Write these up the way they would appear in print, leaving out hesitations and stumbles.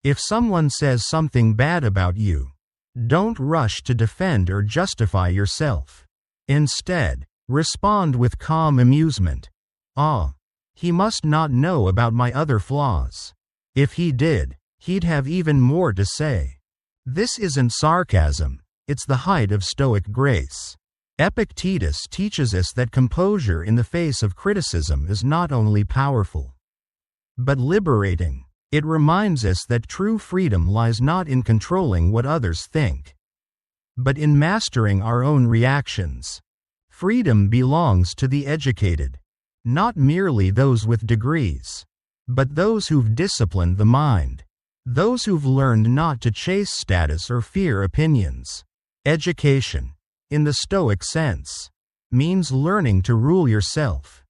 If someone says something bad about you, don't rush to defend or justify yourself. Instead, respond with calm amusement. Ah, he must not know about my other flaws. If he did, he'd have even more to say. This isn't sarcasm, it's the height of Stoic grace. Epictetus teaches us that composure in the face of criticism is not only powerful, but liberating. It reminds us that true freedom lies not in controlling what others think, but in mastering our own reactions. Freedom belongs to the educated, not merely those with degrees, but those who've disciplined the mind, those who've learned not to chase status or fear opinions. Education, in the Stoic sense, means learning to rule yourself.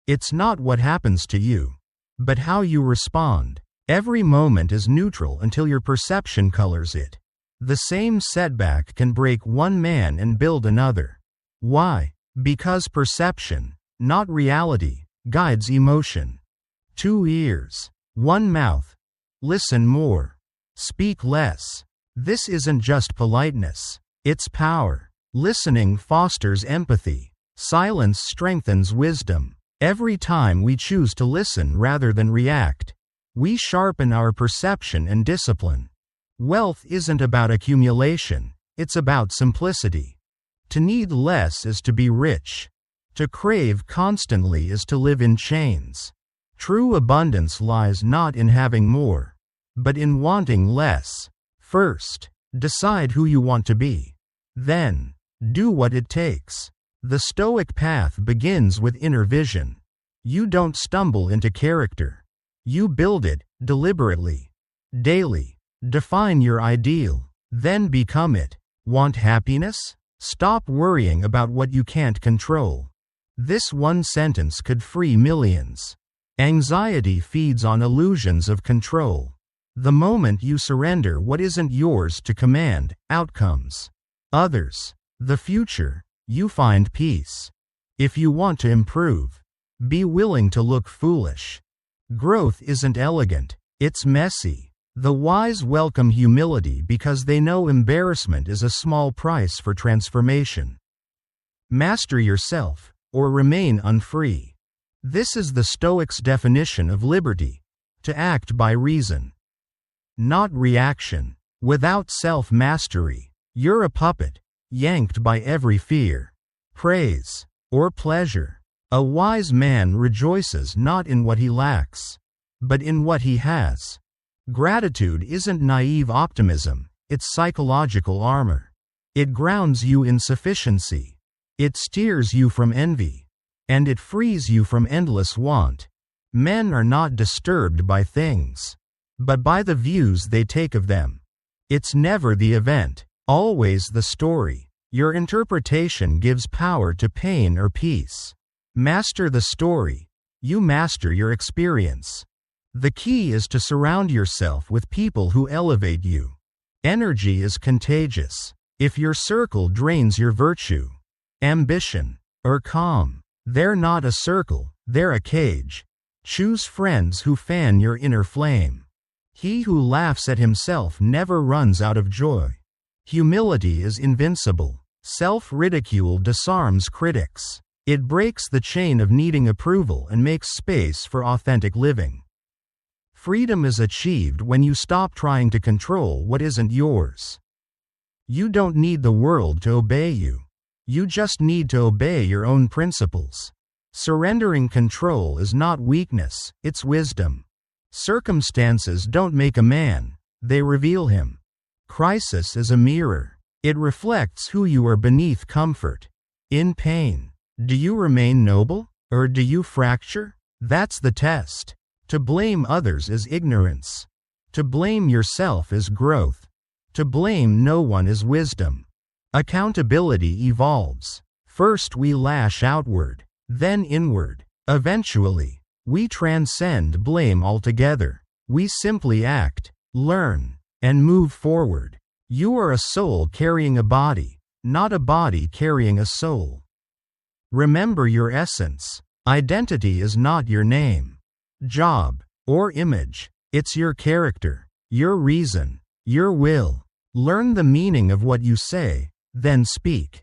It's not what happens to you, but how you respond. Every moment is neutral until your perception colors it. The same setback can break one man and build another. Why? Because perception, not reality, guides emotion. 2 ears, 1 mouth. Listen more. Speak less. This isn't just politeness, it's power. Listening fosters empathy. Silence strengthens wisdom. Every time we choose to listen rather than react, we sharpen our perception and discipline. Wealth isn't about accumulation, it's about simplicity. To need less is to be rich. To crave constantly is to live in chains. True abundance lies not in having more, but in wanting less. First, decide who you want to be. Then, do what it takes. The Stoic path begins with inner vision. You don't stumble into character. You build it, deliberately. Daily. Define your ideal. Then become it. Want happiness? Stop worrying about what you can't control. This one sentence could free millions. Anxiety feeds on illusions of control. The moment you surrender what isn't yours to command, outcomes, others, the future, you find peace. If you want to improve, be willing to look foolish. Growth isn't elegant, it's messy. The wise welcome humility because they know embarrassment is a small price for transformation. Master yourself, or remain unfree. This is the Stoics' definition of liberty: to act by reason, not reaction. Without self-mastery, you're a puppet, yanked by every fear, praise, or pleasure. A wise man rejoices not in what he lacks, but in what he has. Gratitude isn't naive optimism, it's psychological armor. It grounds you in sufficiency. It steers you from envy. And it frees you from endless want. Men are not disturbed by things, but by the views they take of them. It's never the event, always the story. Your interpretation gives power to pain or peace. Master the story, you master your experience. The key is to surround yourself with people who elevate you. Energy is contagious. If your circle drains your virtue, ambition, or calm, they're not a circle, they're a cage. Choose friends who fan your inner flame. He who laughs at himself never runs out of joy. Humility is invincible. Self-ridicule disarms critics. It breaks the chain of needing approval and makes space for authentic living. Freedom is achieved when you stop trying to control what isn't yours. You don't need the world to obey you. You just need to obey your own principles. Surrendering control is not weakness, it's wisdom. Circumstances don't make a man, they reveal him. Crisis is a mirror. It reflects who you are beneath comfort. In pain, do you remain noble, or do you fracture? That's the test. To blame others is ignorance. To blame yourself is growth. To blame no one is wisdom. Accountability evolves. First we lash outward, then inward. Eventually, we transcend blame altogether. We simply act, learn, and move forward. You are a soul carrying a body, not a body carrying a soul. Remember your essence. Identity is not your name, job, or image. It's your character. your reason, your will. Learn the meaning of what you say, then speak.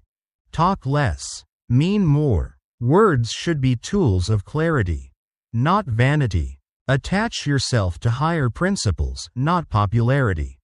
Talk less, mean more. Words should be tools of clarity, not vanity. Attach yourself to higher principles, not popularity.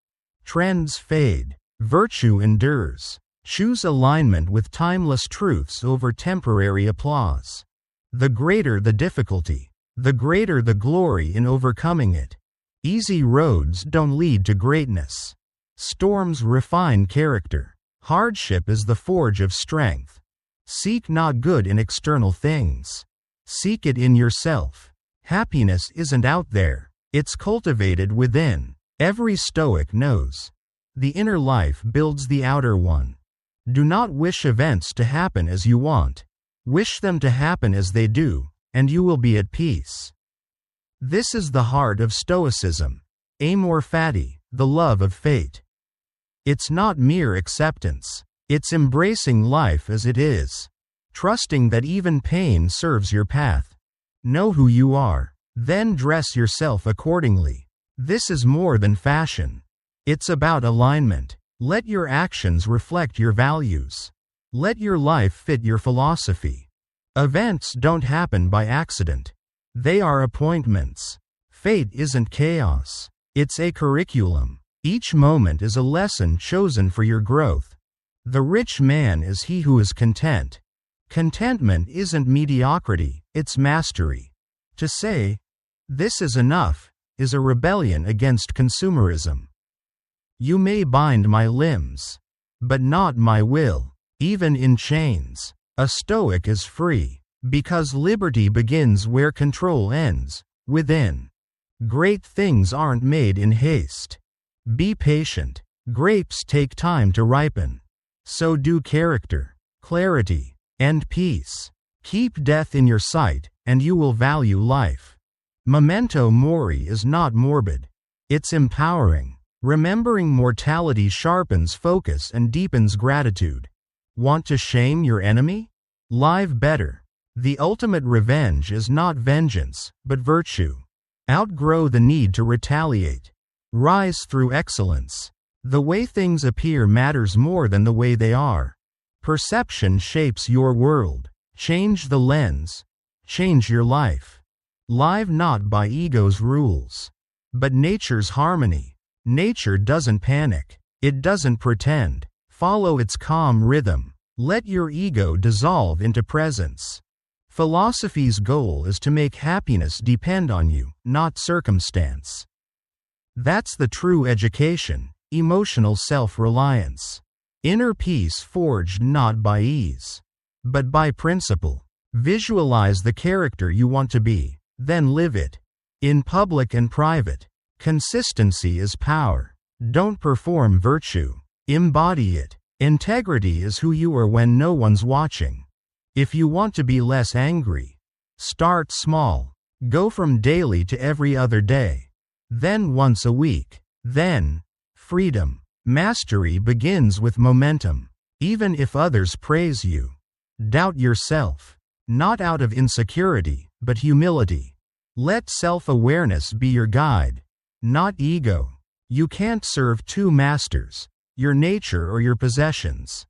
Trends fade, virtue endures. Choose alignment with timeless truths over temporary applause. The greater the difficulty, the greater the glory in overcoming it. Easy roads don't lead to greatness. Storms refine character. Hardship is the forge of strength. Seek not good in external things. Seek it in yourself. Happiness isn't out there, it's cultivated within. Every Stoic knows. The inner life builds the outer one. Do not wish events to happen as you want. Wish them to happen as they do, and you will be at peace. This is the heart of Stoicism. Amor fati, the love of fate. It's not mere acceptance. It's embracing life as it is. Trusting that even pain serves your path. Know who you are, then dress yourself accordingly. This is more than fashion. It's about alignment. Let your actions reflect your values. Let your life fit your philosophy. Events don't happen by accident. They are appointments. Fate isn't chaos. It's a curriculum. Each moment is a lesson chosen for your growth. The rich man is he who is content. Contentment isn't mediocrity, it's mastery. To say, "This is enough," is a rebellion against consumerism. You may bind my limbs, but not my will, even in chains. A Stoic is free, because liberty begins where control ends, within. Great things aren't made in haste. Be patient. Grapes take time to ripen. So do character, clarity, and peace. Keep death in your sight, and you will value life. Memento mori is not morbid. It's empowering. Remembering mortality sharpens focus and deepens gratitude. Want to shame your enemy? Live better. The ultimate revenge is not vengeance, but virtue. Outgrow the need to retaliate. Rise through excellence. The way things appear matters more than the way they are. Perception shapes your world. Change the lens. Change your life. Live not by ego's rules, but nature's harmony. Nature doesn't panic. It doesn't pretend. Follow its calm rhythm. Let your ego dissolve into presence. Philosophy's goal is to make happiness depend on you, not circumstance. That's the true education, emotional self-reliance. Inner peace forged not by ease, but by principle. Visualize the character you want to be, then live it. In public and private, consistency is power. Don't perform virtue. Embody it. Integrity is who you are when no one's watching. If you want to be less angry, start small. Go from daily to every other day. Then once a week. Then, freedom. Mastery begins with momentum. Even if others praise you, doubt yourself. Not out of insecurity, but humility. Let self-awareness be your guide, not ego. You can't serve two masters, your nature or your possessions.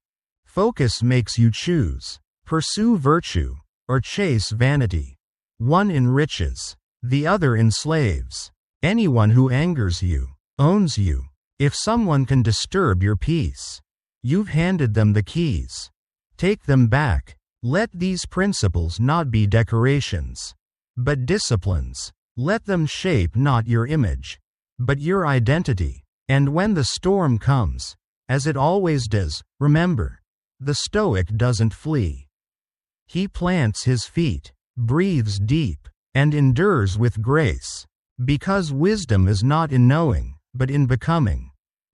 Focus makes you choose. Pursue virtue, or chase vanity. One enriches, the other enslaves. Anyone who angers you, owns you. If someone can disturb your peace, you've handed them the keys. Take them back. Let these principles not be decorations, but disciplines. Let them shape not your image, but your identity. And when the storm comes, as it always does, remember, the Stoic doesn't flee. He plants his feet, breathes deep, and endures with grace, because wisdom is not in knowing, but in becoming.